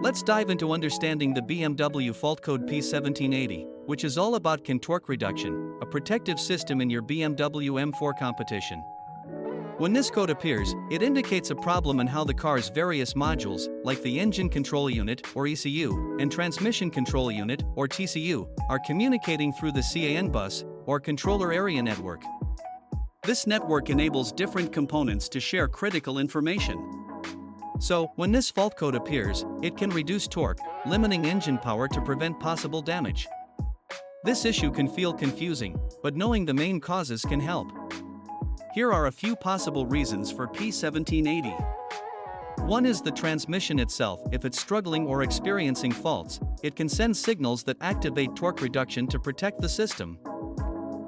Let's dive into understanding the BMW fault code P1780, which is all about torque reduction, a protective system in your BMW M4 competition. When this code appears, it indicates a problem in how the car's various modules, like the engine control unit or ECU and transmission control unit or TCU, are communicating through the CAN bus or controller area network. This network enables different components to share critical information. So, when this fault code appears, it can reduce torque, limiting engine power to prevent possible damage. This issue can feel confusing, but knowing the main causes can help. Here are a few possible reasons for P1780. One is the transmission itself. If it's struggling or experiencing faults, it can send signals that activate torque reduction to protect the system.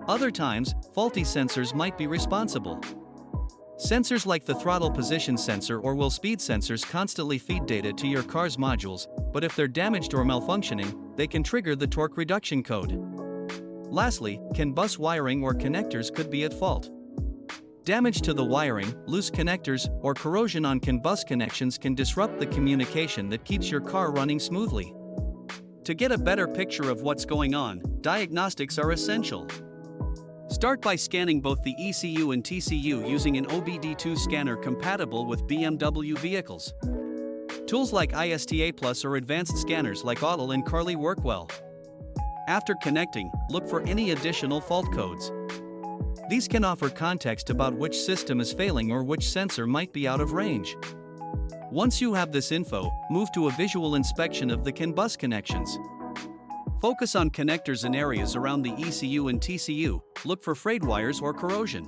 Other times, faulty sensors might be responsible. Sensors like the throttle position sensor or wheel speed sensors constantly feed data to your car's modules, but if they're damaged or malfunctioning, they can trigger the torque reduction code. Lastly, CAN bus wiring or connectors could be at fault. Damage to the wiring, loose connectors, or corrosion on CAN bus connections can disrupt the communication that keeps your car running smoothly. To get a better picture of what's going on, diagnostics are essential. Start by scanning both the ECU and TCU using an OBD2 scanner compatible with BMW vehicles. Tools like ISTA Plus or advanced scanners like Autel and Carly work well. After connecting, look for any additional fault codes. These can offer context about which system is failing or which sensor might be out of range. Once you have this info, move to a visual inspection of the CAN bus connections. Focus on connectors in areas around the ECU and TCU, look for frayed wires or corrosion.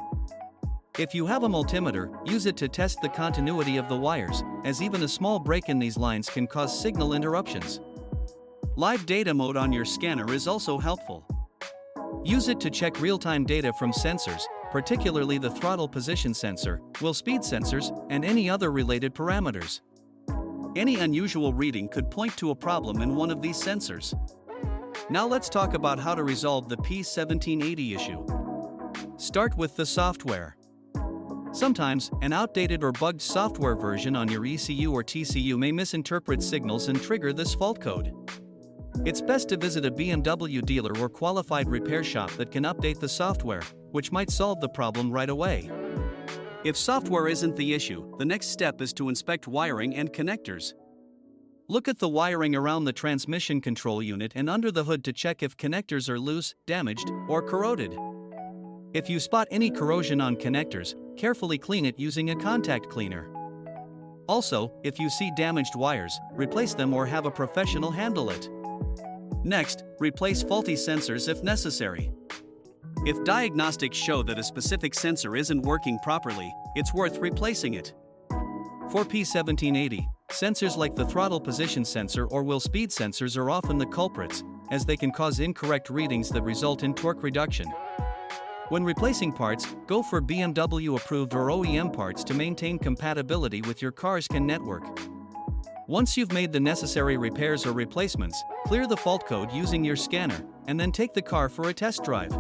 If you have a multimeter, use it to test the continuity of the wires, as even a small break in these lines can cause signal interruptions. Live data mode on your scanner is also helpful. Use it to check real-time data from sensors, particularly the throttle position sensor, wheel speed sensors, and any other related parameters. Any unusual reading could point to a problem in one of these sensors. Now let's talk about how to resolve the P1780 issue. Start with the software. Sometimes, an outdated or bugged software version on your ECU or TCU may misinterpret signals and trigger this fault code. It's best to visit a BMW dealer or qualified repair shop that can update the software, which might solve the problem right away. If software isn't the issue, the next step is to inspect wiring and connectors. Look at the wiring around the transmission control unit and under the hood to check if connectors are loose, damaged, or corroded. If you spot any corrosion on connectors, carefully clean it using a contact cleaner. Also, if you see damaged wires, replace them or have a professional handle it. Next, replace faulty sensors if necessary. If diagnostics show that a specific sensor isn't working properly, it's worth replacing it. For P1780, sensors like the throttle position sensor or wheel speed sensors are often the culprits, as they can cause incorrect readings that result in torque reduction. When replacing parts, go for BMW-approved or OEM parts to maintain compatibility with your car's CAN network. Once you've made the necessary repairs or replacements, clear the fault code using your scanner, and then take the car for a test drive.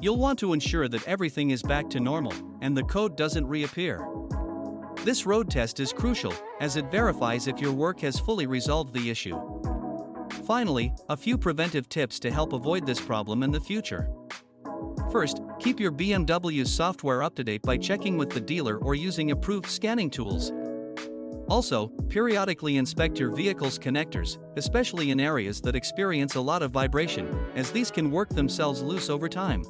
You'll want to ensure that everything is back to normal, and the code doesn't reappear. This road test is crucial, as it verifies if your work has fully resolved the issue. Finally, a few preventive tips to help avoid this problem in the future. First, keep your BMW's software up to date by checking with the dealer or using approved scanning tools. Also, periodically inspect your vehicle's connectors, especially in areas that experience a lot of vibration, as these can work themselves loose over time.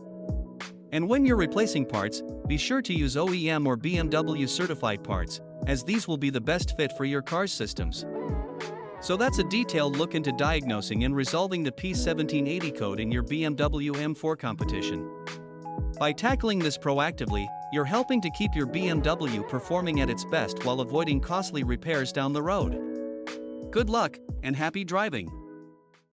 And when you're replacing parts, be sure to use OEM or BMW certified parts, as these will be the best fit for your car's systems. So that's a detailed look into diagnosing and resolving the P1780 code in your BMW M4 competition. By tackling this proactively, you're helping to keep your BMW performing at its best while avoiding costly repairs down the road. Good luck, and happy driving!